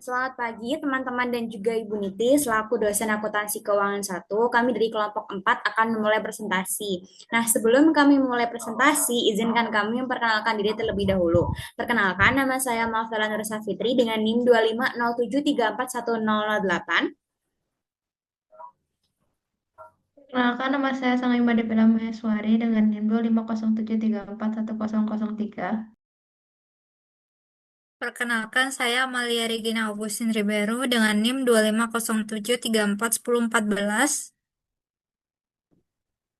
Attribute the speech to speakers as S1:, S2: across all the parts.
S1: Selamat pagi teman-teman dan juga Ibu Niti, selaku dosen akuntansi keuangan 1, kami dari kelompok 4 akan memulai presentasi. Nah, sebelum kami memulai presentasi, izinkan kami memperkenalkan diri terlebih dahulu. Perkenalkan, nama saya Malvela Nursa Fitri dengan NIM 250734108.
S2: Perkenalkan, nama saya Sangima Devila Maheswari dengan NIM 25073410003.
S3: Perkenalkan, saya Amalia Regina Augustin Ribeiro dengan NIM 25073410414.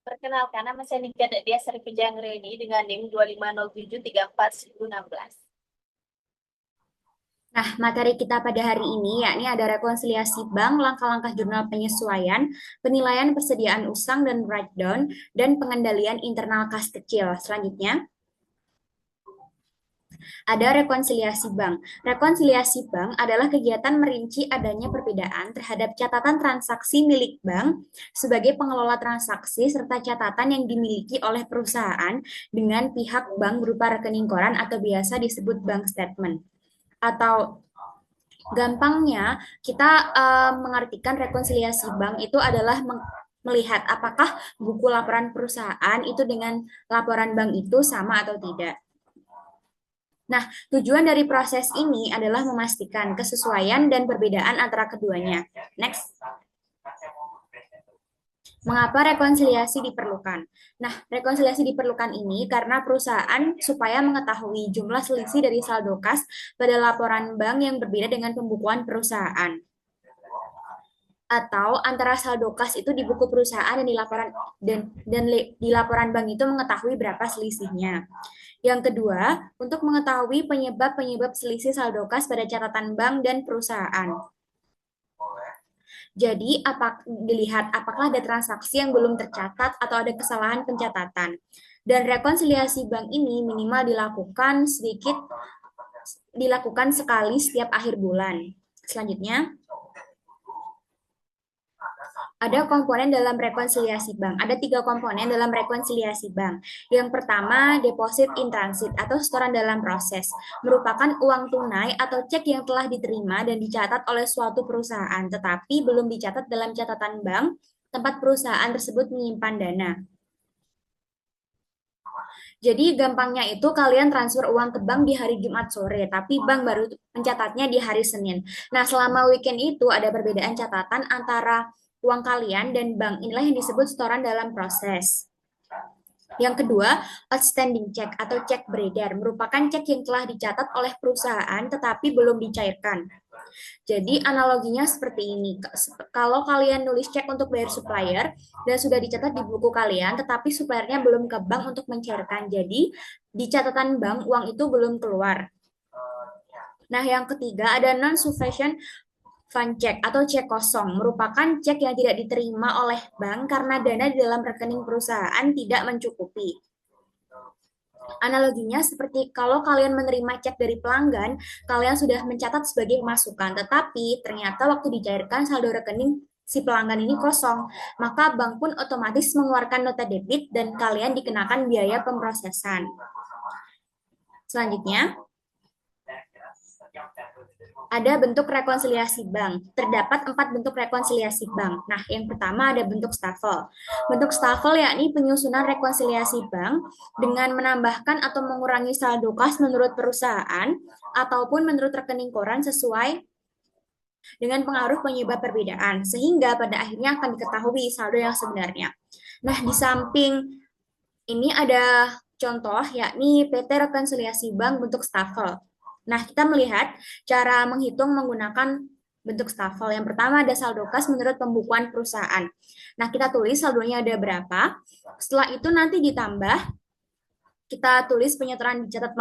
S4: Perkenalkan, nama saya Nika Dadia Sari Reni dengan NIM 250734116.
S1: Nah, materi kita pada hari ini yakni ada rekonsiliasi bank, langkah-langkah jurnal penyesuaian, penilaian persediaan usang dan breakdown, dan pengendalian internal kas kecil. Selanjutnya, ada rekonsiliasi bank. Rekonsiliasi bank adalah kegiatan merinci adanya perbedaan terhadap catatan transaksi milik bank sebagai pengelola transaksi serta catatan yang dimiliki oleh perusahaan dengan pihak bank berupa rekening koran atau biasa disebut bank statement. Atau gampangnya, kita mengartikan rekonsiliasi bank itu adalah melihat apakah buku laporan perusahaan itu dengan laporan bank itu sama atau tidak. Nah, tujuan dari proses ini adalah memastikan kesesuaian dan perbedaan antara keduanya. Next. Mengapa rekonsiliasi diperlukan? Nah, rekonsiliasi diperlukan ini karena perusahaan supaya mengetahui jumlah selisih dari saldo kas pada laporan bank yang berbeda dengan pembukuan perusahaan. Atau antara saldo kas itu di buku perusahaan dan di laporan bank itu mengetahui berapa selisihnya. Yang kedua, untuk mengetahui penyebab-penyebab selisih saldo kas pada catatan bank dan perusahaan. Jadi, dilihat apakah ada transaksi yang belum tercatat atau ada kesalahan pencatatan. Dan rekonsiliasi bank ini minimal dilakukan sekali setiap akhir bulan. Selanjutnya, ada komponen dalam rekonsiliasi bank. Ada 3 komponen dalam rekonsiliasi bank. Yang pertama, deposit in transit atau setoran dalam proses. Merupakan uang tunai atau cek yang telah diterima dan dicatat oleh suatu perusahaan, tetapi belum dicatat dalam catatan bank tempat perusahaan tersebut menyimpan dana. Jadi gampangnya itu kalian transfer uang ke bank di hari Jumat sore, tapi bank baru mencatatnya di hari Senin. Nah, selama weekend itu ada perbedaan catatan antara uang kalian dan bank. Inilah yang disebut setoran dalam proses. Yang kedua, outstanding check atau cek beredar merupakan cek yang telah dicatat oleh perusahaan tetapi belum dicairkan. Jadi analoginya seperti ini. Kalau kalian nulis cek untuk bayar supplier dan sudah dicatat di buku kalian, tetapi suppliernya belum ke bank untuk mencairkan. Jadi di catatan bank uang itu belum keluar. Nah, yang ketiga ada non-sufficient fund check atau cek kosong, merupakan cek yang tidak diterima oleh bank karena dana di dalam rekening perusahaan tidak mencukupi. Analoginya seperti kalau kalian menerima cek dari pelanggan, kalian sudah mencatat sebagai masukan, tetapi ternyata waktu dicairkan saldo rekening si pelanggan ini kosong, maka bank pun otomatis mengeluarkan nota debit dan kalian dikenakan biaya pemrosesan. Selanjutnya, ada bentuk rekonsiliasi bank. Terdapat 4 bentuk rekonsiliasi bank. Nah, yang pertama ada bentuk staffel. Bentuk staffel yakni penyusunan rekonsiliasi bank dengan menambahkan atau mengurangi saldo kas menurut perusahaan ataupun menurut rekening koran sesuai dengan pengaruh penyebab perbedaan, sehingga pada akhirnya akan diketahui saldo yang sebenarnya. Nah, di samping ini ada contoh yakni PT Rekonsiliasi Bank bentuk staffel. Nah, kita melihat cara menghitung menggunakan bentuk staffel. Yang pertama ada saldo kas menurut pembukuan perusahaan. Nah, kita tulis saldonya ada berapa. Setelah itu nanti ditambah, kita tulis penyetoran dicatat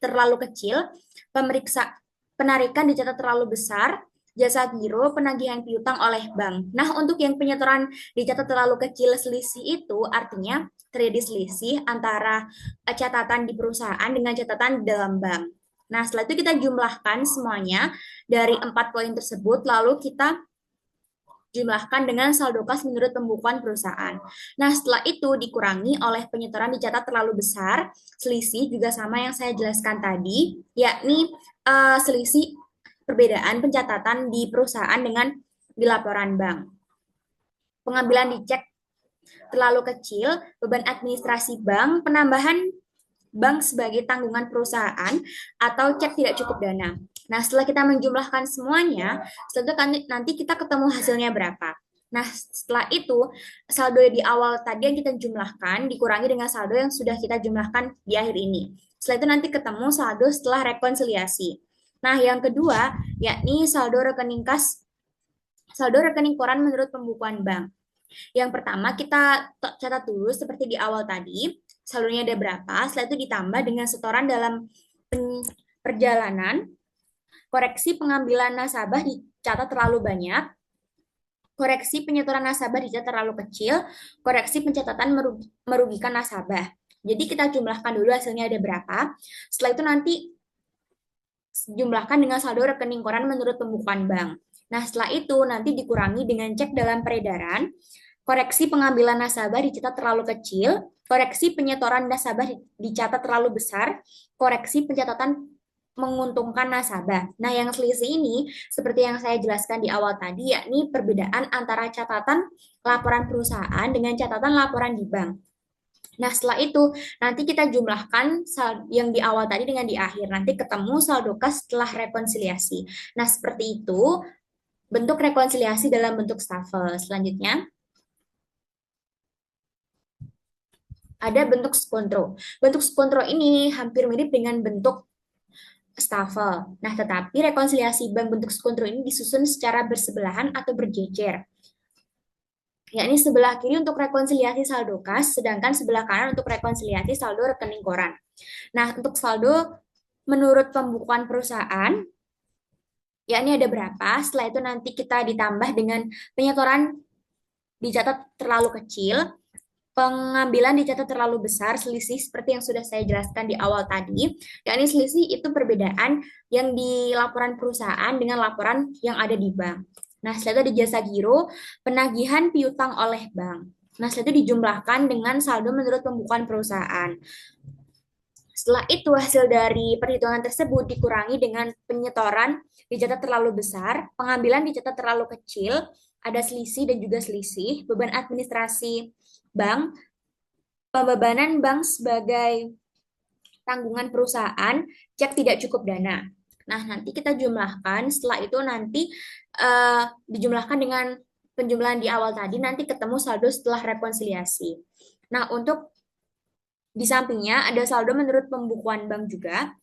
S1: terlalu kecil, penarikan dicatat terlalu besar, jasa giro, penagihan piutang oleh bank. Nah, untuk yang penyetoran dicatat terlalu kecil selisih itu artinya terjadi selisih antara catatan di perusahaan dengan catatan di dalam bank. Nah, setelah itu kita jumlahkan semuanya dari 4 poin tersebut, lalu kita jumlahkan dengan saldo kas menurut pembukuan perusahaan. Nah, setelah itu dikurangi oleh penyetoran dicatat terlalu besar, selisih juga sama yang saya jelaskan tadi, yakni selisih perbedaan pencatatan di perusahaan dengan di laporan bank. Pengambilan dicek terlalu kecil, beban administrasi bank, penambahan bank sebagai tanggungan perusahaan, atau cek tidak cukup dana. Nah, setelah kita menjumlahkan semuanya, setelah itu nanti kita ketemu hasilnya berapa. Nah, setelah itu, saldo di awal tadi yang kita jumlahkan dikurangi dengan saldo yang sudah kita jumlahkan di akhir ini. Setelah itu nanti ketemu saldo setelah rekonsiliasi. Nah, yang kedua, yakni saldo rekening kas, saldo rekening koran menurut pembukuan bank. Yang pertama, kita catat dulu seperti di awal tadi, saldonya ada berapa, setelah itu ditambah dengan setoran dalam perjalanan, koreksi pengambilan nasabah dicatat terlalu banyak, koreksi penyetoran nasabah dicatat terlalu kecil, koreksi pencatatan merugikan nasabah. Jadi kita jumlahkan dulu hasilnya ada berapa, setelah itu nanti jumlahkan dengan saldo rekening koran menurut pembukuan bank. Nah, setelah itu nanti dikurangi dengan cek dalam peredaran, koreksi pengambilan nasabah dicatat terlalu kecil, koreksi penyetoran nasabah dicatat terlalu besar, koreksi pencatatan menguntungkan nasabah. Nah, yang selisih ini seperti yang saya jelaskan di awal tadi, yakni perbedaan antara catatan laporan perusahaan dengan catatan laporan di bank. Nah, setelah itu nanti kita jumlahkan yang di awal tadi dengan di akhir. Nanti ketemu saldo kas setelah rekonsiliasi. Nah, seperti itu bentuk rekonsiliasi dalam bentuk stafel. Selanjutnya ada bentuk skontro. Bentuk skontro ini hampir mirip dengan bentuk stafel. Nah, tetapi rekonsiliasi bank bentuk skontro ini disusun secara bersebelahan atau berjejer. Yakni sebelah kiri untuk rekonsiliasi saldo kas, sedangkan sebelah kanan untuk rekonsiliasi saldo rekening koran. Nah, untuk saldo menurut pembukuan perusahaan, yakni ada berapa, setelah itu nanti kita ditambah dengan penyetoran dicatat terlalu kecil, pengambilan dicatat terlalu besar, selisih seperti yang sudah saya jelaskan di awal tadi, yakni selisih itu perbedaan yang di laporan perusahaan dengan laporan yang ada di bank. Nah, setelah itu di jasa giro, penagihan piutang oleh bank. Nah, setelah itu dijumlahkan dengan saldo menurut pembukuan perusahaan. Setelah itu, hasil dari perhitungan tersebut dikurangi dengan penyetoran dicatat terlalu besar, pengambilan dicatat terlalu kecil, ada selisih dan juga selisih, beban administrasi bank, pembebanan bank sebagai tanggungan perusahaan, cek tidak cukup dana. Nah, nanti kita jumlahkan, setelah itu nanti dijumlahkan dengan penjumlahan di awal tadi, nanti ketemu saldo setelah rekonsiliasi. Nah, untuk di sampingnya ada saldo menurut pembukuan bank juga.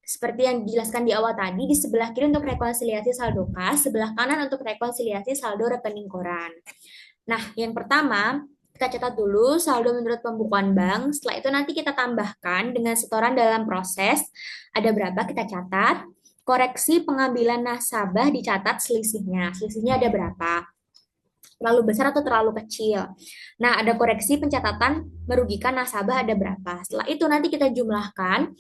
S1: Seperti yang dijelaskan di awal tadi, di sebelah kiri untuk rekonsiliasi saldo kas, sebelah kanan untuk rekonsiliasi saldo rekening koran. Nah, yang pertama, kita catat dulu saldo menurut pembukuan bank. Setelah itu nanti kita tambahkan dengan setoran dalam proses. Ada berapa kita catat. Koreksi pengambilan nasabah dicatat selisihnya. Selisihnya ada berapa? Terlalu besar atau terlalu kecil. Nah, ada koreksi pencatatan merugikan nasabah ada berapa. Setelah itu nanti kita jumlahkan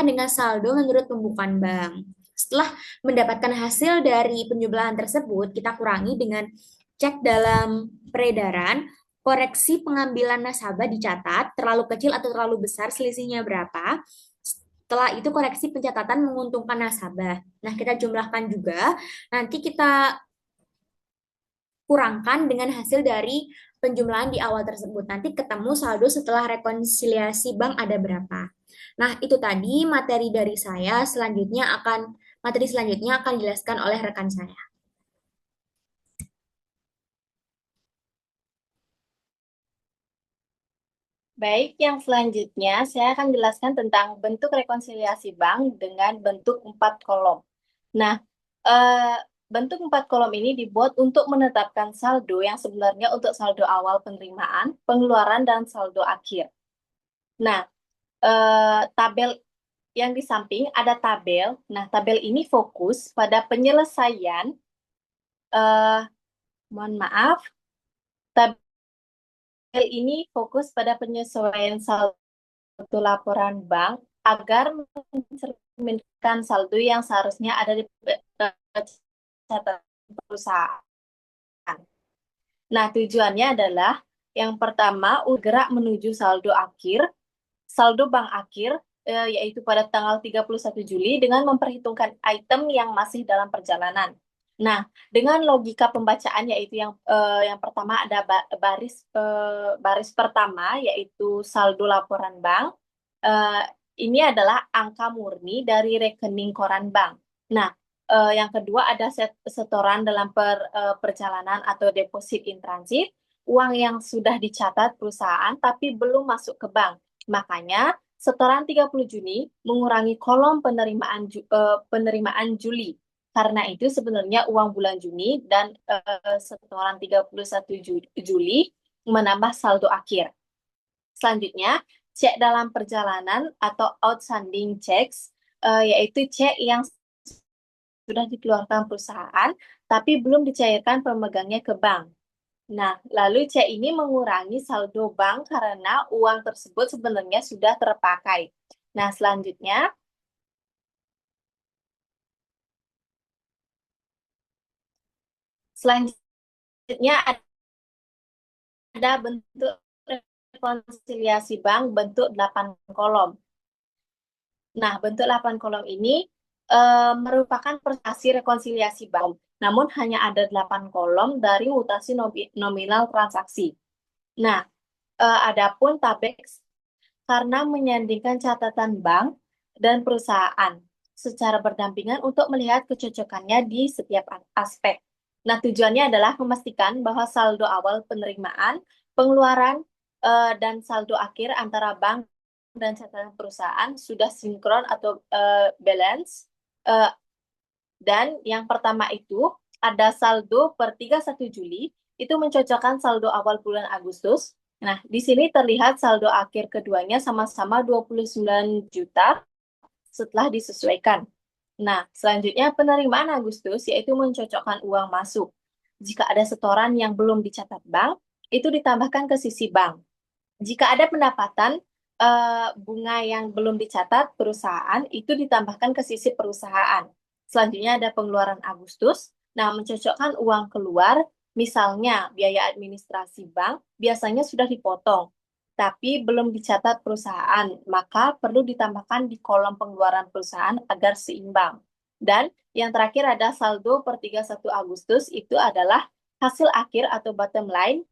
S1: dengan saldo menurut pembukuan bank. Setelah mendapatkan hasil dari penjumlahan tersebut, kita kurangi dengan cek dalam peredaran, koreksi pengambilan nasabah dicatat terlalu kecil atau terlalu besar, selisihnya berapa. Setelah itu koreksi pencatatan menguntungkan nasabah. Nah, kita jumlahkan juga, nanti kita kurangkan dengan hasil dari penjumlahan di awal tersebut. Nanti ketemu saldo setelah rekonsiliasi bank ada berapa. Nah, itu tadi materi dari saya. Materi selanjutnya akan dijelaskan oleh rekan saya.
S4: Baik, yang selanjutnya saya akan jelaskan tentang bentuk rekonsiliasi bank dengan bentuk 4 kolom. Nah, bentuk 4 kolom ini dibuat untuk menetapkan saldo yang sebenarnya untuk saldo awal penerimaan, pengeluaran, dan saldo akhir. Nah, tabel yang di samping ada tabel. Nah, tabel ini fokus pada penyelesaian, mohon maaf, tabel ini fokus pada penyesuaian saldo laporan bank agar mencerminkan saldo yang seharusnya ada di catatan perusahaan. Nah, tujuannya adalah yang pertama, gerak menuju saldo akhir, saldo bank akhir yaitu pada tanggal 31 Juli dengan memperhitungkan item yang masih dalam perjalanan. Nah, dengan logika pembacaan yaitu yang pertama ada baris pertama yaitu saldo laporan bank. Eh, ini adalah angka murni dari rekening koran bank. Nah, yang kedua ada setoran dalam perjalanan atau deposit in transit, uang yang sudah dicatat perusahaan tapi belum masuk ke bank. Makanya setoran 30 Juni mengurangi kolom penerimaan Juli. Karena itu sebenarnya uang bulan Juni dan setoran 31 Juli menambah saldo akhir. Selanjutnya, cek dalam perjalanan atau outstanding checks, yaitu cek yang sudah dikeluarkan perusahaan, tapi belum dicairkan pemegangnya ke bank. Nah, lalu cek ini mengurangi saldo bank karena uang tersebut sebenarnya sudah terpakai. Nah, selanjutnya ada bentuk rekonsiliasi bank bentuk 8 kolom. Nah, bentuk 8 kolom ini merupakan prestasi rekonsiliasi bank. Namun hanya ada 8 kolom dari mutasi nominal transaksi. Nah, adapun tabex karena menyandingkan catatan bank dan perusahaan secara berdampingan untuk melihat kecocokannya di setiap aspek. Nah, tujuannya adalah memastikan bahwa saldo awal penerimaan, pengeluaran, dan saldo akhir antara bank dan catatan perusahaan sudah sinkron atau balance. Dan yang pertama itu ada saldo per 31 Juli, itu mencocokkan saldo awal bulan Agustus. Nah, di sini terlihat saldo akhir keduanya sama-sama 29 juta setelah disesuaikan. Nah, selanjutnya penerimaan Agustus yaitu mencocokkan uang masuk. Jika ada setoran yang belum dicatat bank, itu ditambahkan ke sisi bank. Jika ada pendapatan bunga yang belum dicatat perusahaan, itu ditambahkan ke sisi perusahaan. Selanjutnya ada pengeluaran Agustus. Nah, mencocokkan uang keluar, misalnya biaya administrasi bank, biasanya sudah dipotong, tapi belum dicatat perusahaan, maka perlu ditambahkan di kolom pengeluaran perusahaan agar seimbang. Dan yang terakhir ada saldo per 31 Agustus, itu adalah hasil akhir atau bottom line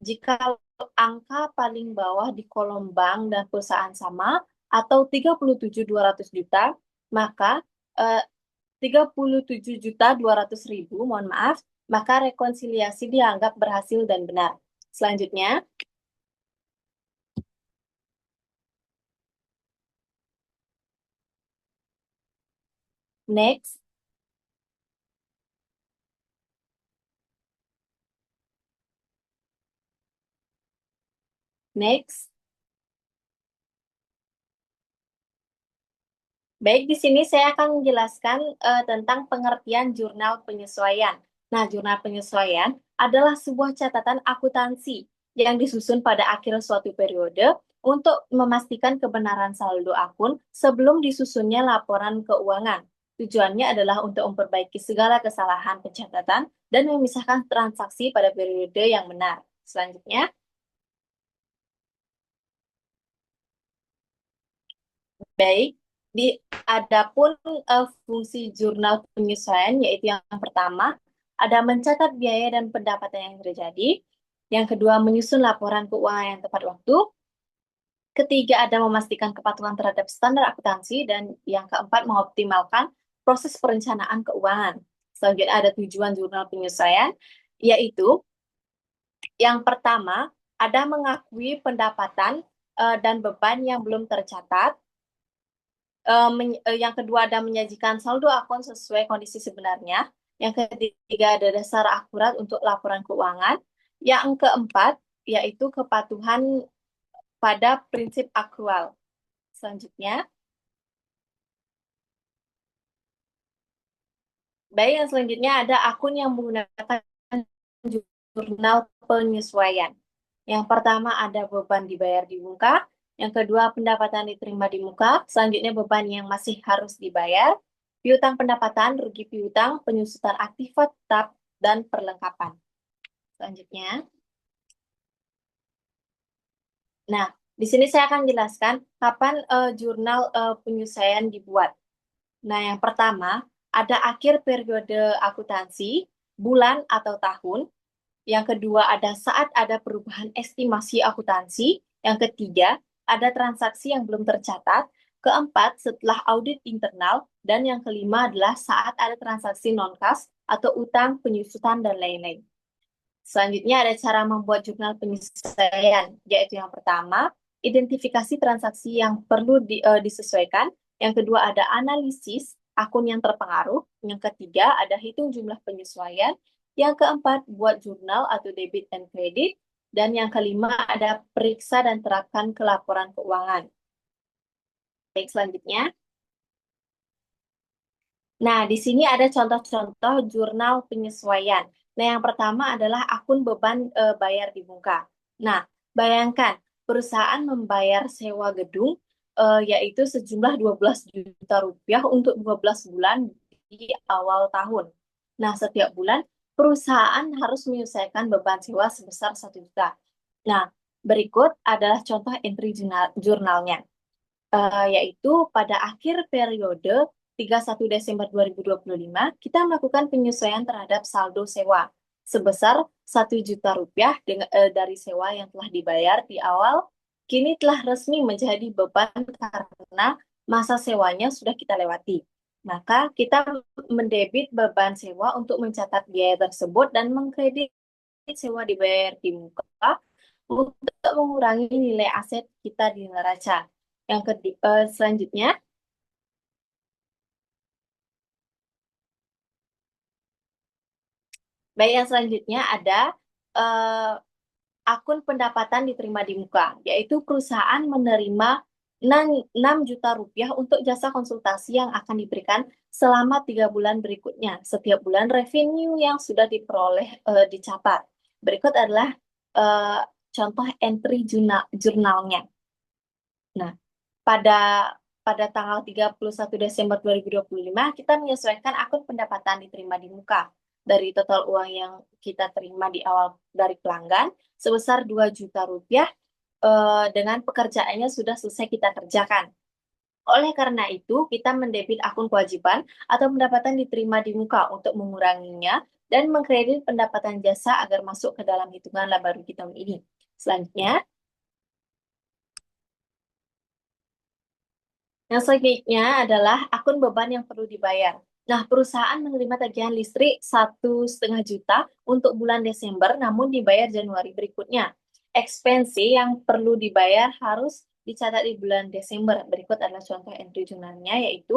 S4: jika angka paling bawah di kolom bank dan perusahaan sama atau 37.200 juta, maka 37.200.000, mohon maaf, maka rekonsiliasi dianggap berhasil dan benar. Selanjutnya, next. Next. Baik, di sini saya akan menjelaskan tentang pengertian jurnal penyesuaian. Nah, jurnal penyesuaian adalah sebuah catatan akuntansi yang disusun pada akhir suatu periode untuk memastikan kebenaran saldo akun sebelum disusunnya laporan keuangan. Tujuannya adalah untuk memperbaiki segala kesalahan pencatatan dan memisahkan transaksi pada periode yang benar. Selanjutnya, baik, adapun fungsi jurnal penyesuaian yaitu yang pertama ada mencatat biaya dan pendapatan yang terjadi, yang kedua menyusun laporan keuangan yang tepat waktu, ketiga ada memastikan kepatuhan terhadap standar akuntansi, dan yang keempat mengoptimalkan proses perencanaan keuangan. Selanjutnya ada tujuan jurnal penyesuaian yaitu yang pertama ada mengakui pendapatan dan beban yang belum tercatat. Yang kedua ada menyajikan saldo akun sesuai kondisi sebenarnya. Yang ketiga ada dasar akurat untuk laporan keuangan. Yang keempat yaitu kepatuhan pada prinsip akrual. Selanjutnya, baik, yang selanjutnya ada akun yang menggunakan jurnal penyesuaian. Yang pertama ada beban dibayar di muka, yang kedua pendapatan diterima di muka, selanjutnya beban yang masih harus dibayar, piutang pendapatan, rugi piutang, penyusutan aktiva tetap, dan perlengkapan. Selanjutnya. Nah, Di sini saya akan jelaskan kapan jurnal penyesuaian dibuat. Nah, yang pertama ada akhir periode akuntansi, bulan atau tahun. Yang kedua ada saat ada perubahan estimasi akuntansi. Yang ketiga ada transaksi yang belum tercatat. Keempat setelah audit internal. Dan yang kelima adalah saat ada transaksi non-kas atau utang, penyusutan, dan lain-lain. Selanjutnya ada cara membuat jurnal penyesuaian, yaitu yang pertama, identifikasi transaksi yang perlu disesuaikan. Yang kedua ada analisis akun yang terpengaruh. Yang ketiga ada hitung jumlah penyesuaian. Yang keempat buat jurnal atau debit dan kredit. Dan yang kelima ada periksa dan terapkan ke laporan keuangan. Baik, selanjutnya. Nah, di sini ada contoh-contoh jurnal penyesuaian. Nah, yang pertama adalah akun beban bayar di muka. Nah, bayangkan perusahaan membayar sewa gedung yaitu sejumlah 12 juta rupiah untuk 12 bulan di awal tahun. Nah, setiap bulan perusahaan harus menyelesaikan beban sewa sebesar 1 juta. Nah, berikut adalah contoh entry jurnalnya. Yaitu pada akhir periode 31 Desember 2025, kita melakukan penyesuaian terhadap saldo sewa sebesar 1 juta rupiah dari sewa yang telah dibayar di awal, kini telah resmi menjadi beban karena masa sewanya sudah kita lewati. Maka kita mendebit beban sewa untuk mencatat biaya tersebut dan mengkredit sewa dibayar di muka untuk mengurangi nilai aset kita di neraca. Yang selanjutnya, baik yang selanjutnya ada eh, akun pendapatan diterima di muka, yaitu perusahaan menerima 6 juta rupiah untuk jasa konsultasi yang akan diberikan selama 3 bulan berikutnya. Setiap bulan revenue yang sudah diperoleh dicatat. Berikut adalah eh, contoh entry jurnalnya. Nah, pada pada tanggal 31 Desember 2025, kita menyesuaikan akun pendapatan diterima di muka dari total uang yang kita terima di awal dari pelanggan sebesar 2 juta rupiah dengan pekerjaannya sudah selesai kita kerjakan. Oleh karena itu, kita mendebit akun kewajiban atau pendapatan diterima di muka untuk menguranginya dan mengkredit pendapatan jasa agar masuk ke dalam hitungan laba rugi tahun ini. Selanjutnya, yang selanjutnya adalah akun beban yang perlu dibayar. Nah, perusahaan menerima tagihan listrik 1,5 juta untuk bulan Desember, namun dibayar Januari berikutnya. Ekstensi yang perlu dibayar harus dicatat di bulan Desember. Berikut adalah contoh entry jurnalnya, yaitu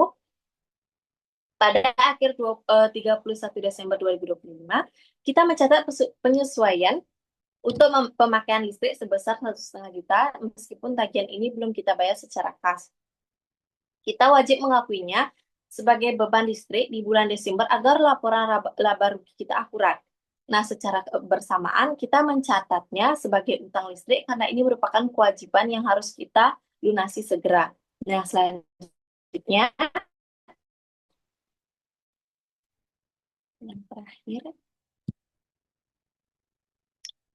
S4: pada akhir 31 Desember 2025, kita mencatat penyesuaian untuk pemakaian listrik sebesar 1,5 juta, meskipun tagihan ini belum kita bayar secara kas. Kita wajib mengakuinya sebagai beban listrik di bulan Desember agar laporan laba rugi kita akurat. Nah, secara bersamaan kita mencatatnya sebagai utang listrik karena ini merupakan kewajiban yang harus kita lunasi segera. Nah, selanjutnya yang terakhir.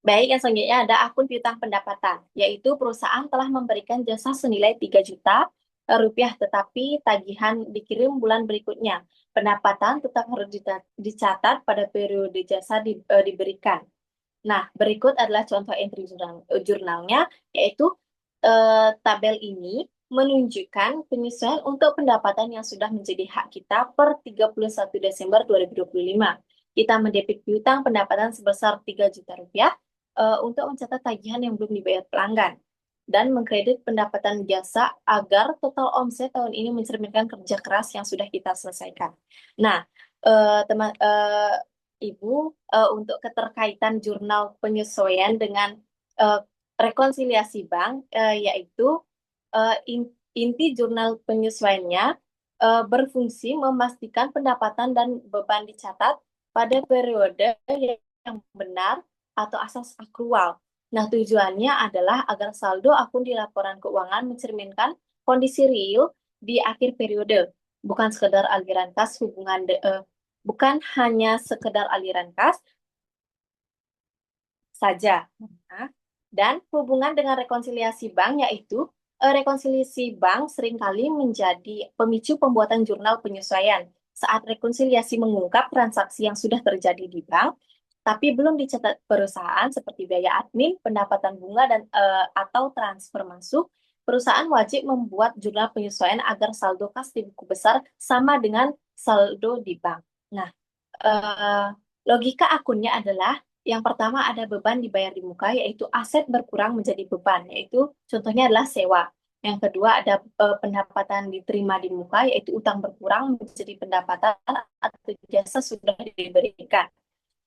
S4: Baik, yang selanjutnya ada akun piutang pendapatan, yaitu perusahaan telah memberikan jasa senilai 3 juta rupiah, tetapi tagihan dikirim bulan berikutnya. Pendapatan tetap harus dicatat pada periode jasa diberikan. Nah, berikut adalah contoh entry jurnalnya, yaitu tabel ini menunjukkan penyesuaian untuk pendapatan yang sudah menjadi hak kita per 31 Desember 2025. Kita mendebit piutang pendapatan sebesar 3 juta rupiah untuk mencatat tagihan yang belum dibayar pelanggan dan mengkredit pendapatan jasa agar total omset tahun ini mencerminkan kerja keras yang sudah kita selesaikan. Nah, teman Ibu, untuk keterkaitan jurnal penyesuaian dengan eh, rekonsiliasi bank, yaitu inti jurnal penyesuaiannya berfungsi memastikan pendapatan dan beban dicatat pada periode yang benar atau asas akrual. Nah, tujuannya adalah agar saldo akun di laporan keuangan mencerminkan kondisi real di akhir periode, bukan sekedar aliran kas bukan hanya sekedar aliran kas saja. Nah, Dan hubungan dengan rekonsiliasi bank yaitu rekonsiliasi bank seringkali menjadi pemicu pembuatan jurnal penyesuaian saat rekonsiliasi mengungkap transaksi yang sudah terjadi di bank, tapi belum dicatat perusahaan seperti biaya admin, pendapatan bunga dan atau transfer masuk. Perusahaan wajib membuat jurnal penyesuaian agar saldo kas di buku besar sama dengan saldo di bank. Nah, eh, logika akunnya adalah yang pertama ada beban dibayar di muka, yaitu aset berkurang menjadi beban, yaitu contohnya adalah sewa. Yang kedua ada pendapatan diterima di muka, yaitu utang berkurang menjadi pendapatan atau jasa sudah diberikan.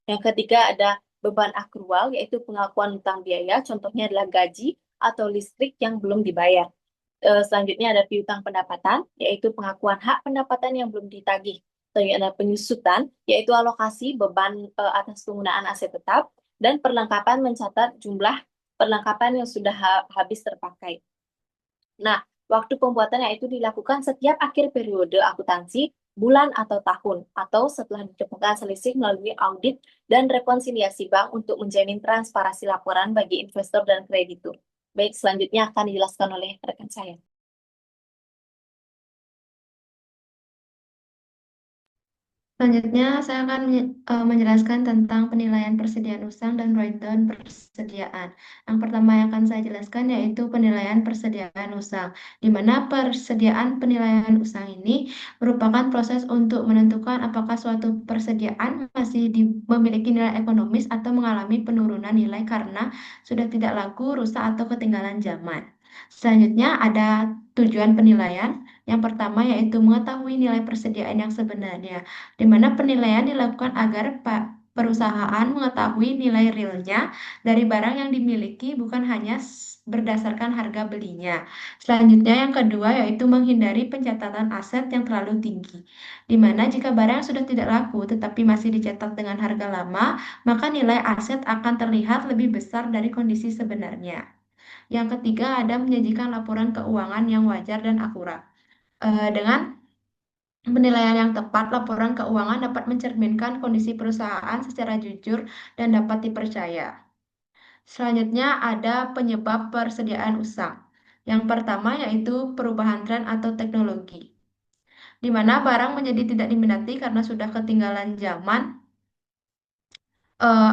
S4: Yang ketiga ada beban akrual, yaitu pengakuan utang biaya, contohnya adalah gaji atau listrik yang belum dibayar. Selanjutnya ada piutang pendapatan, yaitu pengakuan hak pendapatan yang belum ditagih. Selanjutnya ada penyusutan, yaitu alokasi beban atas penggunaan aset tetap, dan perlengkapan mencatat jumlah perlengkapan yang sudah habis terpakai. Nah, waktu pembuatannya itu dilakukan setiap akhir periode akuntansi, bulan atau tahun, atau setelah ditemukan selisih melalui audit dan rekonsiliasi bank untuk menjamin transparansi laporan bagi investor dan kreditur. Baik, selanjutnya akan dijelaskan oleh rekan saya.
S2: Selanjutnya, saya akan menjelaskan tentang penilaian persediaan usang dan write-down persediaan. Yang pertama yang akan saya jelaskan yaitu penilaian persediaan usang, di mana persediaan penilaian usang ini merupakan proses untuk menentukan apakah suatu persediaan masih memiliki nilai ekonomis atau mengalami penurunan nilai karena sudah tidak laku, rusak, atau ketinggalan zaman. Selanjutnya ada tujuan penilaian. Yang pertama yaitu mengetahui nilai persediaan yang sebenarnya, di mana penilaian dilakukan agar perusahaan mengetahui nilai realnya dari barang yang dimiliki, bukan hanya berdasarkan harga belinya. Selanjutnya yang kedua yaitu menghindari pencatatan aset yang terlalu tinggi, di mana jika barang sudah tidak laku tetapi masih dicatat dengan harga lama, maka nilai aset akan terlihat lebih besar dari kondisi sebenarnya. Yang ketiga ada menyajikan laporan keuangan yang wajar dan akurat. Dengan penilaian yang tepat, laporan keuangan dapat mencerminkan kondisi perusahaan secara jujur dan dapat dipercaya. Selanjutnya ada penyebab persediaan usang. Yang pertama yaitu perubahan tren atau teknologi, di mana barang menjadi tidak diminati karena sudah ketinggalan zaman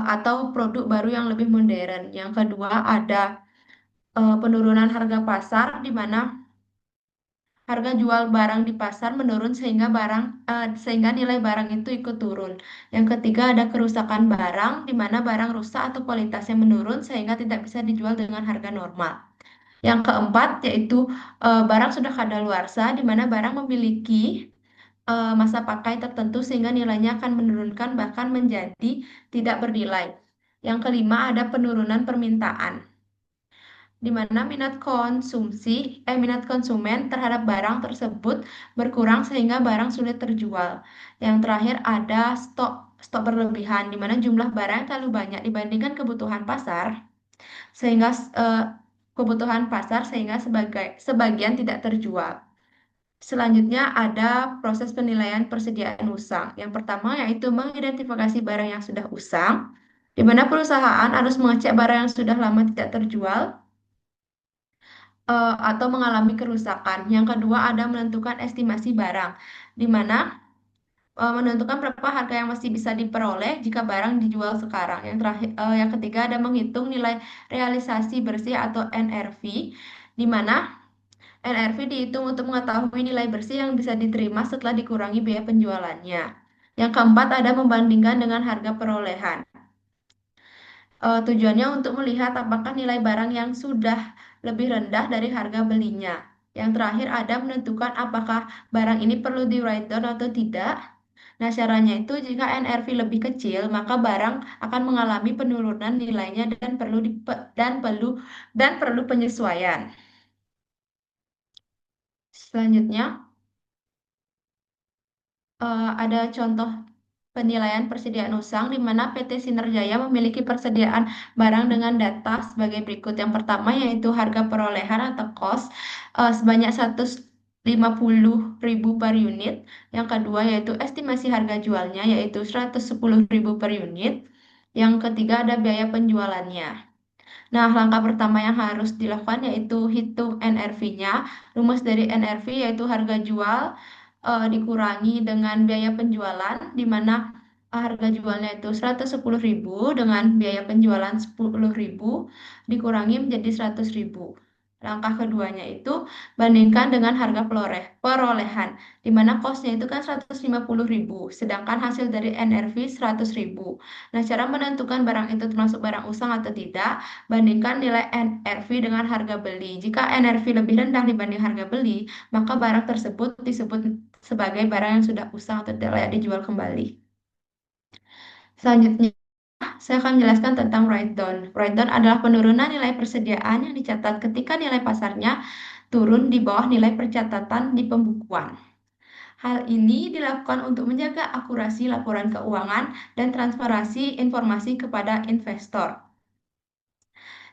S2: atau produk baru yang lebih modern. Yang kedua ada penurunan harga pasar, di mana harga jual barang di pasar menurun sehingga nilai barang itu ikut turun. Yang ketiga ada kerusakan barang, di mana barang rusak atau kualitasnya menurun sehingga tidak bisa dijual dengan harga normal. Yang keempat yaitu barang sudah kadaluarsa, di mana barang memiliki masa pakai tertentu sehingga nilainya akan menurunkan bahkan menjadi tidak bernilai. Yang kelima ada penurunan permintaan, di mana minat konsumen terhadap barang tersebut berkurang sehingga barang sulit terjual. Yang terakhir ada stok berlebihan, di mana jumlah barang terlalu banyak dibandingkan kebutuhan pasar sehingga sebagian tidak terjual. Selanjutnya ada proses penilaian persediaan usang. Yang pertama yaitu mengidentifikasi barang yang sudah usang, di mana perusahaan harus mengecek barang yang sudah lama tidak terjual atau mengalami kerusakan. Yang kedua ada menentukan estimasi barang, di mana menentukan berapa harga yang masih bisa diperoleh jika barang dijual sekarang. Yang ketiga ada menghitung nilai realisasi bersih atau NRV, di mana NRV dihitung untuk mengetahui nilai bersih yang bisa diterima setelah dikurangi biaya penjualannya. Yang keempat ada membandingkan dengan harga perolehan. Tujuannya untuk melihat apakah nilai barang yang sudah lebih rendah dari harga belinya. Yang terakhir ada menentukan apakah barang ini perlu di write down atau tidak. Nah, caranya itu jika NRV lebih kecil, maka barang akan mengalami penurunan nilainya dan perlu penyesuaian. Selanjutnya, ada contoh penilaian persediaan usang, di mana PT Sinerjaya memiliki persediaan barang dengan data sebagai berikut. Yang pertama yaitu harga perolehan atau cost sebanyak 150.000 per unit. Yang kedua yaitu estimasi harga jualnya yaitu 110.000 per unit. Yang ketiga ada biaya penjualannya. Nah, langkah pertama yang harus dilakukan yaitu hitung NRV-nya. Rumus dari NRV yaitu harga jual dikurangi dengan biaya penjualan, di mana harga jualnya itu 110.000 dengan biaya penjualan 10.000 dikurangi menjadi 100.000. Langkah keduanya itu bandingkan dengan harga perolehan, di mana kosnya itu kan 150.000, sedangkan hasil dari NRV 100.000. Nah, cara menentukan barang itu termasuk barang usang atau tidak, bandingkan nilai NRV dengan harga beli. Jika NRV lebih rendah dibanding harga beli, maka barang tersebut disebut sebagai barang yang sudah usang atau tidak layak dijual kembali. Selanjutnya, saya akan menjelaskan tentang write down. Write down adalah penurunan nilai persediaan yang dicatat ketika nilai pasarnya turun di bawah nilai percatatan di pembukuan. Hal ini dilakukan untuk menjaga akurasi laporan keuangan dan transparansi informasi kepada investor.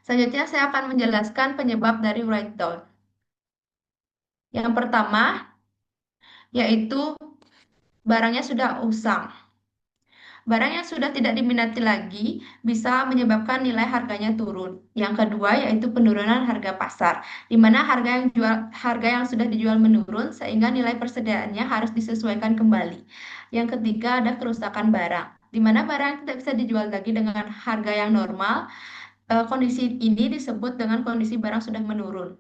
S2: Selanjutnya, saya akan menjelaskan penyebab dari write down. Yang pertama, yaitu barangnya sudah usang. Barang yang sudah tidak diminati lagi bisa menyebabkan nilai harganya turun. Yang kedua yaitu penurunan harga pasar, di mana harga yang sudah dijual menurun sehingga nilai persediaannya harus disesuaikan kembali. Yang ketiga ada kerusakan barang, di mana barang tidak bisa dijual lagi dengan harga yang normal. Kondisi ini disebut dengan kondisi barang sudah menurun.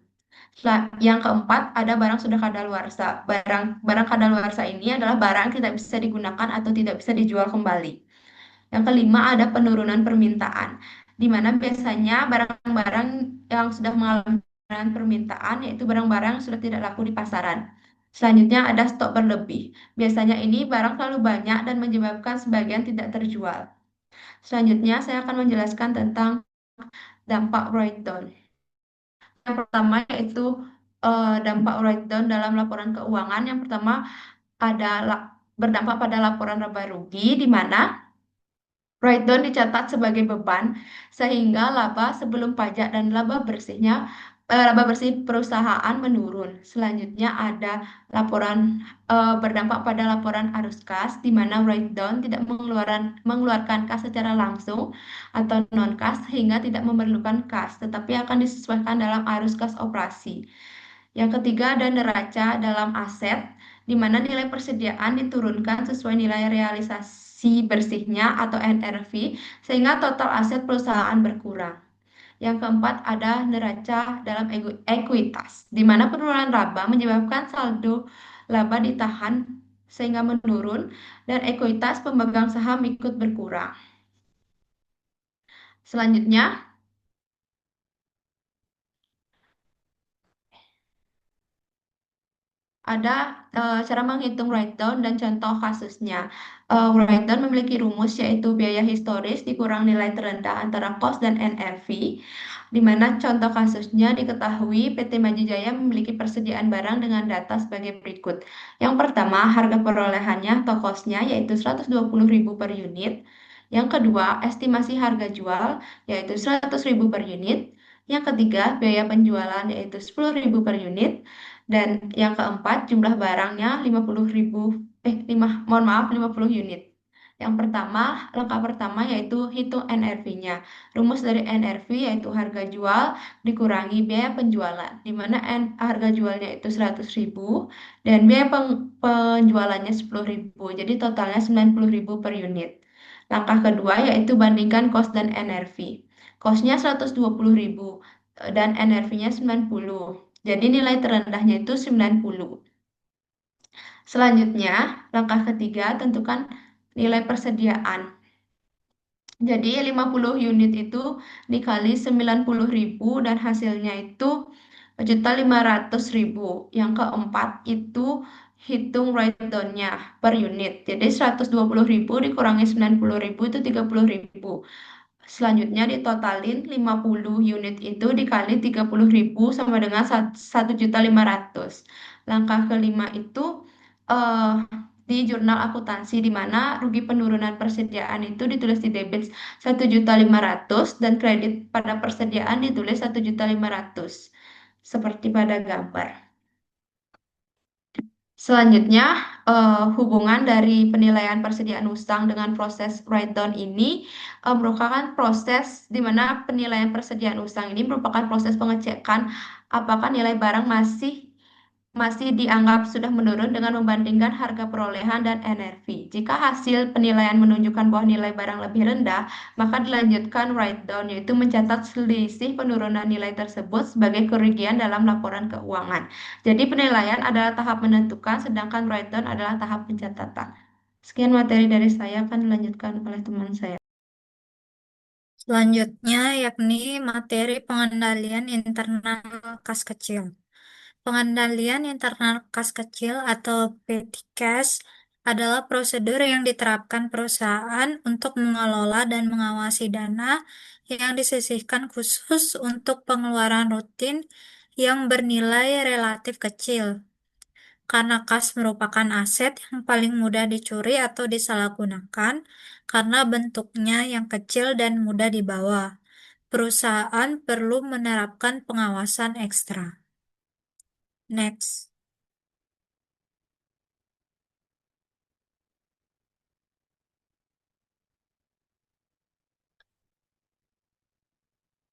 S2: Yang keempat, ada barang sudah kadaluarsa. Barang kadaluarsa ini adalah barang tidak bisa digunakan atau tidak bisa dijual kembali. Yang kelima, ada penurunan permintaan, di mana biasanya barang-barang yang sudah mengalami penurunan permintaan, yaitu barang-barang yang sudah tidak laku di pasaran. Selanjutnya, ada stok berlebih. Biasanya ini barang terlalu banyak dan menyebabkan sebagian tidak terjual. Selanjutnya, saya akan menjelaskan tentang dampak write-down. Yang pertama yaitu dampak write-down dalam laporan keuangan. Yang pertama berdampak pada laporan laba rugi, di mana write-down dicatat sebagai beban sehingga laba sebelum pajak dan laba bersih perusahaan menurun. Selanjutnya ada berdampak pada laporan arus kas, di mana write-down tidak mengeluarkan kas secara langsung atau non kas sehingga tidak memerlukan kas, tetapi akan disesuaikan dalam arus kas operasi. Yang ketiga ada neraca dalam aset, di mana nilai persediaan diturunkan sesuai nilai realisasi bersihnya atau NRV, sehingga total aset perusahaan berkurang. Yang keempat ada neraca dalam ekuitas, di mana penurunan laba menyebabkan saldo laba ditahan sehingga menurun dan ekuitas pemegang saham ikut berkurang. Selanjutnya, ada cara menghitung write down dan contoh kasusnya. Write down memiliki rumus yaitu biaya historis dikurang nilai terendah antara cost dan NRV, di mana contoh kasusnya diketahui PT Maju Jaya memiliki persediaan barang dengan data sebagai berikut. Yang pertama, harga perolehannya atau cost-nya yaitu 120.000 per unit. Yang kedua, estimasi harga jual yaitu 100.000 per unit. Yang ketiga, biaya penjualan yaitu 10.000 per unit. Dan yang keempat, jumlah barangnya 50 unit. Yang pertama, langkah pertama yaitu hitung NRV-nya. Rumus dari NRV yaitu harga jual dikurangi biaya penjualan, di mana harga jualnya itu 100.000 dan biaya penjualannya 10.000. Jadi totalnya 90.000 per unit. Langkah kedua yaitu bandingkan cost dan NRV. Costnya 120.000 dan NRV-nya 90. Jadi nilai terendahnya itu 90. Selanjutnya, langkah ketiga, tentukan nilai persediaan. Jadi 50 unit itu dikali 90.000 dan hasilnya itu 1.500.000. Yang keempat itu hitung write down-nya per unit. Jadi 120.000 dikurangi 90.000 itu 30.000. Selanjutnya ditotalin 50 unit itu dikali 30.000 sama dengan 1.500.000. Langkah kelima itu eh, di jurnal akuntansi, di mana rugi penurunan persediaan itu ditulis di debit 1.500.000 dan kredit pada persediaan ditulis 1.500.000 seperti pada gambar. Selanjutnya hubungan dari penilaian persediaan utang dengan proses write down ini merupakan proses di mana penilaian persediaan utang ini merupakan proses pengecekan apakah nilai barang masih dianggap sudah menurun dengan membandingkan harga perolehan dan NRV. Jika hasil penilaian menunjukkan bahwa nilai barang lebih rendah, maka dilanjutkan write down, yaitu mencatat selisih penurunan nilai tersebut sebagai kerugian dalam laporan keuangan. Jadi penilaian adalah tahap menentukan, sedangkan write down adalah tahap pencatatan. Sekian materi dari saya, akan dilanjutkan oleh teman saya.
S3: Selanjutnya yakni materi pengendalian internal kas kecil. Pengendalian internal kas kecil atau PTKAS adalah prosedur yang diterapkan perusahaan untuk mengelola dan mengawasi dana yang disisihkan khusus untuk pengeluaran rutin yang bernilai relatif kecil. Karena kas merupakan aset yang paling mudah dicuri atau disalahgunakan karena bentuknya yang kecil dan mudah dibawa, perusahaan perlu menerapkan pengawasan ekstra. Next.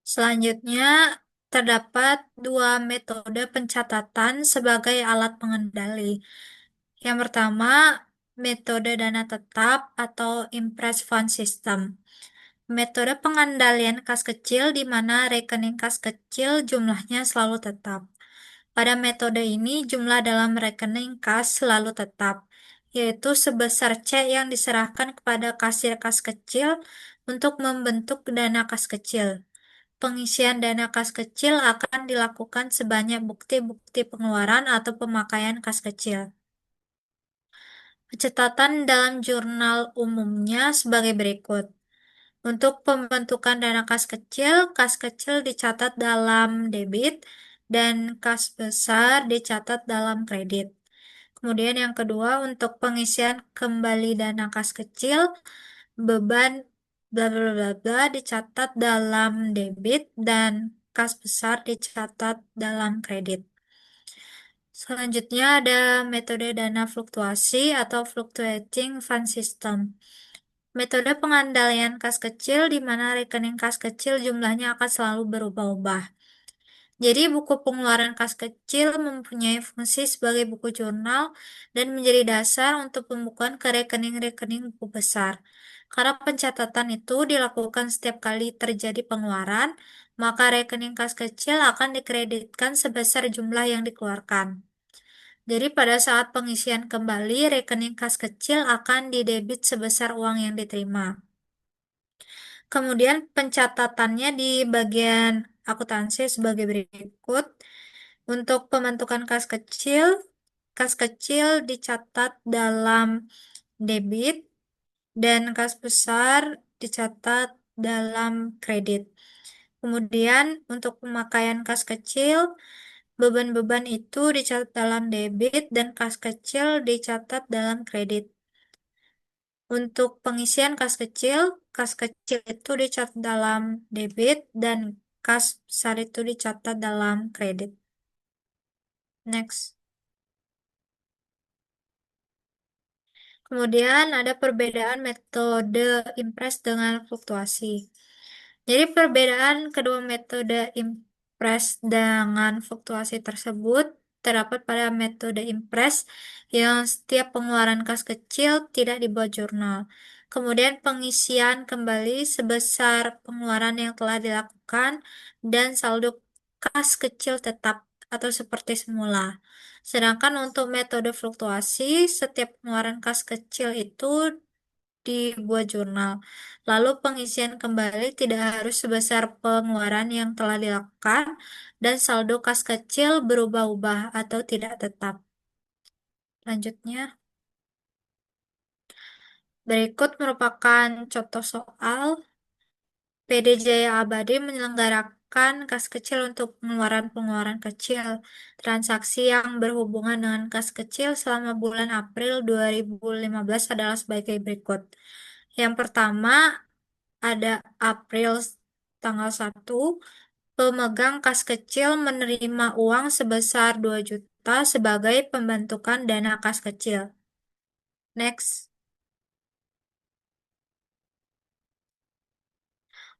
S3: Selanjutnya, terdapat dua metode pencatatan sebagai alat pengendali. Yang pertama, metode dana tetap atau Impress Fund System. Metode pengendalian kas kecil di mana rekening kas kecil jumlahnya selalu tetap. Pada metode ini, jumlah dalam rekening kas selalu tetap, yaitu sebesar C yang diserahkan kepada kasir kas kecil untuk membentuk dana kas kecil. Pengisian dana kas kecil akan dilakukan sebanyak bukti-bukti pengeluaran atau pemakaian kas kecil. Pencatatan dalam jurnal umumnya sebagai berikut. Untuk pembentukan dana kas kecil dicatat dalam debit dan kas besar dicatat dalam kredit. Kemudian yang kedua, untuk pengisian kembali dana kas kecil, beban bla bla bla bla dicatat dalam debit dan kas besar dicatat dalam kredit. Selanjutnya ada metode dana fluktuasi atau fluctuating fund system. Metode pengandalian kas kecil di mana rekening kas kecil jumlahnya akan selalu berubah-ubah. Jadi buku pengeluaran kas kecil mempunyai fungsi sebagai buku jurnal dan menjadi dasar untuk pembukuan ke rekening-rekening buku besar. Karena pencatatan itu dilakukan setiap kali terjadi pengeluaran, maka rekening kas kecil akan dikreditkan sebesar jumlah yang dikeluarkan. Jadi pada saat pengisian kembali, rekening kas kecil akan didebit sebesar uang yang diterima. Kemudian pencatatannya di bagian akuntansi sebagai berikut. Untuk pembentukan kas kecil dicatat dalam debit dan kas besar dicatat dalam kredit. Kemudian untuk pemakaian kas kecil, beban-beban itu dicatat dalam debit dan kas kecil dicatat dalam kredit. Untuk pengisian kas kecil itu dicatat dalam debit dan kas besar itu dicatat dalam kredit. Next. Kemudian ada perbedaan metode Impress dengan fluktuasi. Jadi perbedaan kedua metode Impress dengan fluktuasi tersebut terdapat pada metode Impress yang setiap pengeluaran kas kecil tidak dibuat jurnal. Kemudian pengisian kembali sebesar pengeluaran yang telah dilakukan dan saldo kas kecil tetap atau seperti semula. Sedangkan untuk metode fluktuasi, setiap pengeluaran kas kecil itu dibuat jurnal. Lalu pengisian kembali tidak harus sebesar pengeluaran yang telah dilakukan dan saldo kas kecil berubah-ubah atau tidak tetap. Selanjutnya, berikut merupakan contoh soal. PD Jaya Abadi menyelenggarakan kas kecil untuk pengeluaran-pengeluaran kecil. Transaksi yang berhubungan dengan kas kecil selama bulan April 2015 adalah sebagai berikut. Yang pertama, ada April tanggal 1, pemegang kas kecil menerima uang sebesar 2 juta sebagai pembentukan dana kas kecil. Next.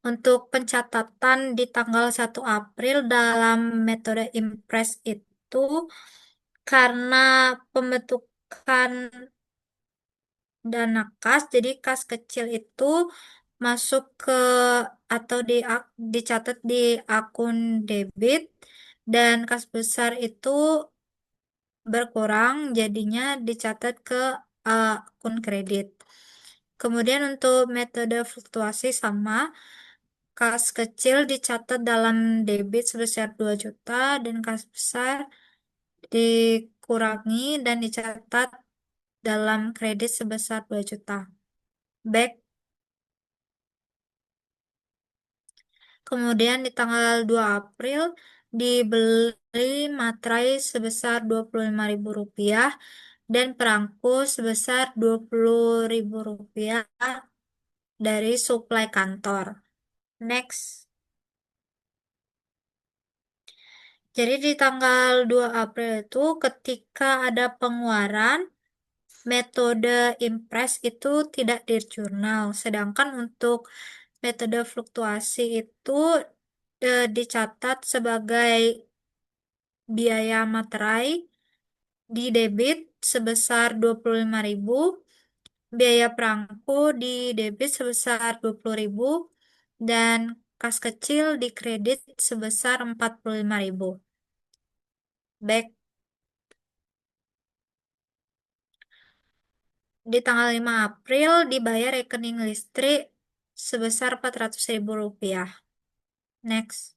S3: Untuk pencatatan di tanggal 1 April dalam metode Impress itu karena pembentukan dana kas, jadi kas kecil itu masuk ke atau dicatat di akun debit dan kas besar itu berkurang, jadinya dicatat ke akun kredit. Kemudian untuk metode fluktuasi sama, kas kecil dicatat dalam debit sebesar 2 juta dan kas besar dikurangi dan dicatat dalam kredit sebesar 2 juta. Back. Kemudian di tanggal 2 April dibeli materai sebesar Rp25.000 dan perangko sebesar Rp20.000 dari suplai kantor. Next. Jadi di tanggal 2 April itu ketika ada pengeluaran, metode Impress itu tidak di jurnal. Sedangkan untuk metode fluktuasi itu dicatat sebagai biaya materai di debit sebesar 25.000, biaya perangko di debit sebesar 20.000, dan kas kecil di kredit sebesar 45.000. Baik. Di tanggal 5 April dibayar rekening listrik sebesar Rp400.000. Next.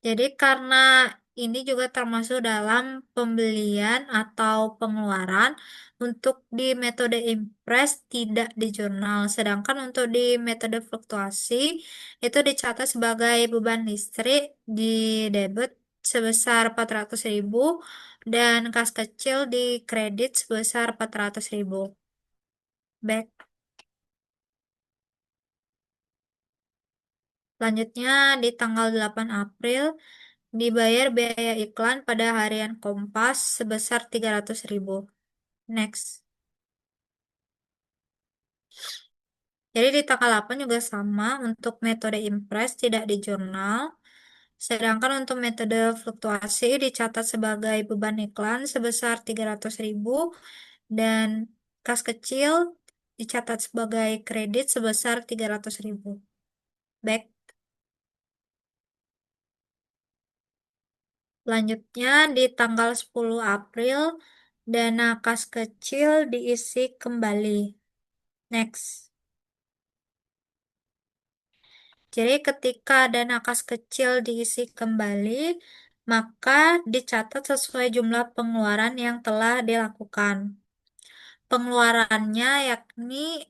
S3: Jadi karena ini juga termasuk dalam pembelian atau pengeluaran, untuk di metode Impress tidak di jurnal. Sedangkan untuk di metode fluktuasi itu dicatat sebagai beban listrik di debit sebesar 400.000 dan kas kecil di kredit sebesar 400.000. Back. Selanjutnya di tanggal 8 April dibayar biaya iklan pada harian Kompas sebesar 300.000. Next. Jadi di tanggal 8 juga sama untuk metode Impress tidak di jurnal. Sedangkan untuk metode fluktuasi dicatat sebagai beban iklan sebesar 300.000 dan kas kecil dicatat sebagai kredit sebesar 300.000. Back. Selanjutnya di tanggal 10 April dana kas kecil diisi kembali. Next. Jadi ketika dana kas kecil diisi kembali, maka dicatat sesuai jumlah pengeluaran yang telah dilakukan. Pengeluarannya yakni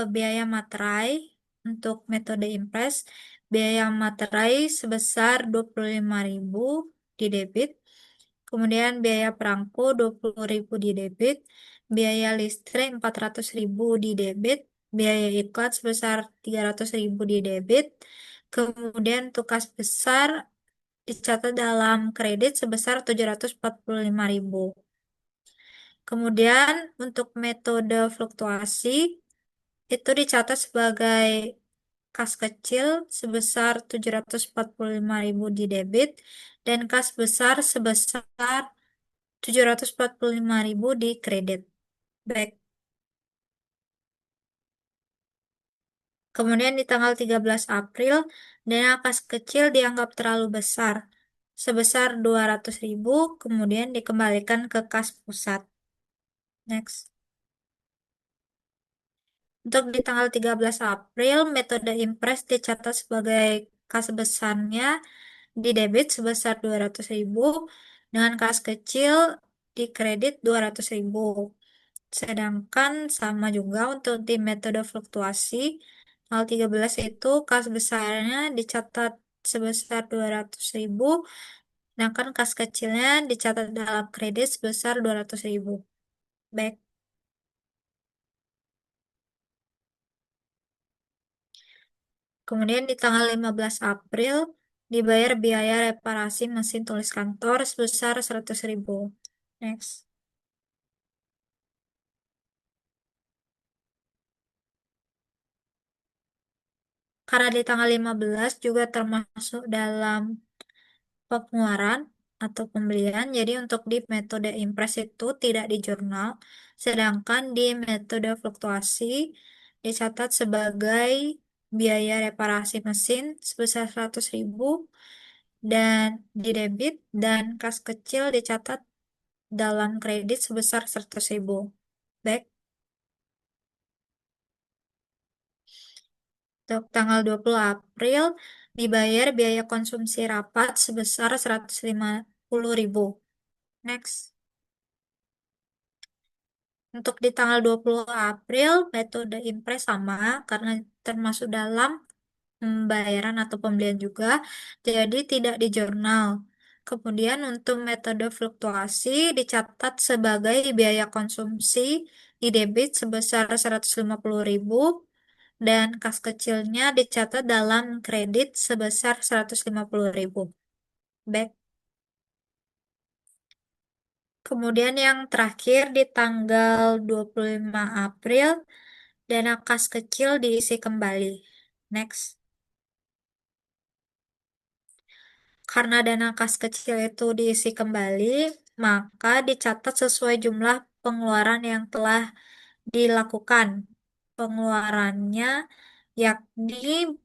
S3: biaya materai untuk metode Impress, biaya materai sebesar 25.000 di debit, kemudian biaya perangko 20.000 di debit, biaya listrik 400.000 di debit, biaya iklan sebesar 300.000 di debit, kemudian tugas besar dicatat dalam kredit sebesar 745.000. Kemudian untuk metode fluktuasi itu dicatat sebagai kas kecil sebesar 745.000 di debit dan kas besar sebesar 745.000 di kredit. Baik. Kemudian di tanggal 13 April, dana kas kecil dianggap terlalu besar, sebesar 200.000, kemudian dikembalikan ke kas pusat. Next. Untuk di tanggal 13 April, metode Impress dicatat sebagai kas besarnya di debit sebesar 200.000, dengan kas kecil di kredit 200.000. Sedangkan sama juga untuk di metode fluktuasi, tanggal 13 itu kas besarnya dicatat sebesar 200.000, sedangkan kas kecilnya dicatat dalam kredit sebesar 200.000. Baik. Kemudian di tanggal 15 April dibayar biaya reparasi mesin tulis kantor sebesar 100.000. Next. Karena di tanggal 15 juga termasuk dalam pengeluaran atau pembelian, jadi untuk di metode impres itu tidak di jurnal, sedangkan di metode fluktuasi dicatat sebagai biaya reparasi mesin sebesar 100.000 dan di debit, dan kas kecil dicatat dalam kredit sebesar 100.000. Baik, untuk tanggal 20 April dibayar biaya konsumsi rapat sebesar 150.000. Next. Untuk di tanggal 20 April, metode impres sama karena termasuk dalam pembayaran atau pembelian juga, jadi tidak di jurnal. Kemudian untuk metode fluktuasi dicatat sebagai biaya konsumsi di debit sebesar 150.000 dan kas kecilnya dicatat dalam kredit sebesar 150.000. Baik. Kemudian yang terakhir di tanggal 25 April, dana kas kecil diisi kembali. Next. Karena dana kas kecil itu diisi kembali, maka dicatat sesuai jumlah pengeluaran yang telah dilakukan. Pengeluarannya yakni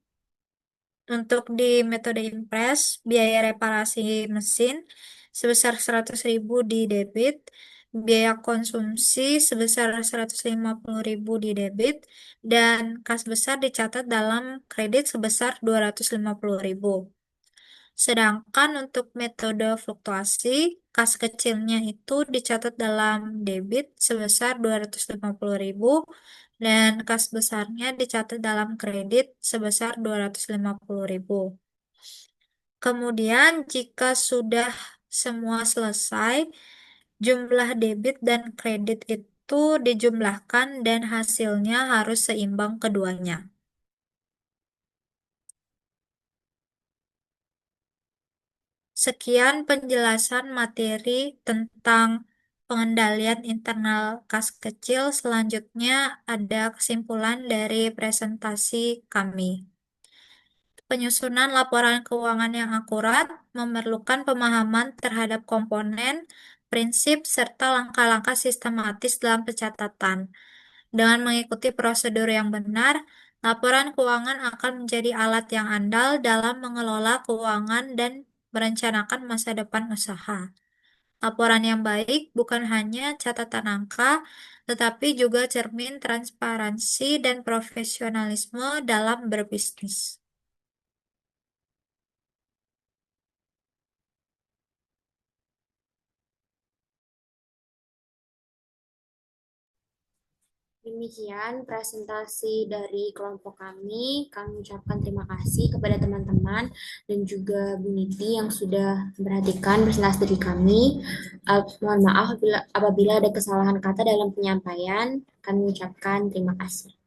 S3: untuk di metode impres, biaya reparasi mesin sebesar 100.000 di debit, biaya konsumsi sebesar 150.000 di debit, dan kas besar dicatat dalam kredit sebesar 250.000. Sedangkan untuk metode fluktuasi, kas kecilnya itu dicatat dalam debit sebesar 250.000 dan kas besarnya dicatat dalam kredit sebesar 250.000. Kemudian jika sudah semua selesai, jumlah debit dan kredit itu dijumlahkan dan hasilnya harus seimbang keduanya. Sekian penjelasan materi tentang pengendalian internal kas kecil. Selanjutnya ada kesimpulan dari presentasi kami. Penyusunan laporan keuangan yang akurat memerlukan pemahaman terhadap komponen, prinsip, serta langkah-langkah sistematis dalam pencatatan. Dengan mengikuti prosedur yang benar, laporan keuangan akan menjadi alat yang andal dalam mengelola keuangan dan merencanakan masa depan usaha. Laporan yang baik bukan hanya catatan angka, tetapi juga cermin transparansi dan profesionalisme dalam berbisnis.
S1: Demikian presentasi dari kelompok kami. Kami ucapkan terima kasih kepada teman-teman dan juga Bu Niti yang sudah memperhatikan presentasi dari kami. Mohon maaf apabila ada kesalahan kata dalam penyampaian. Kami ucapkan terima kasih.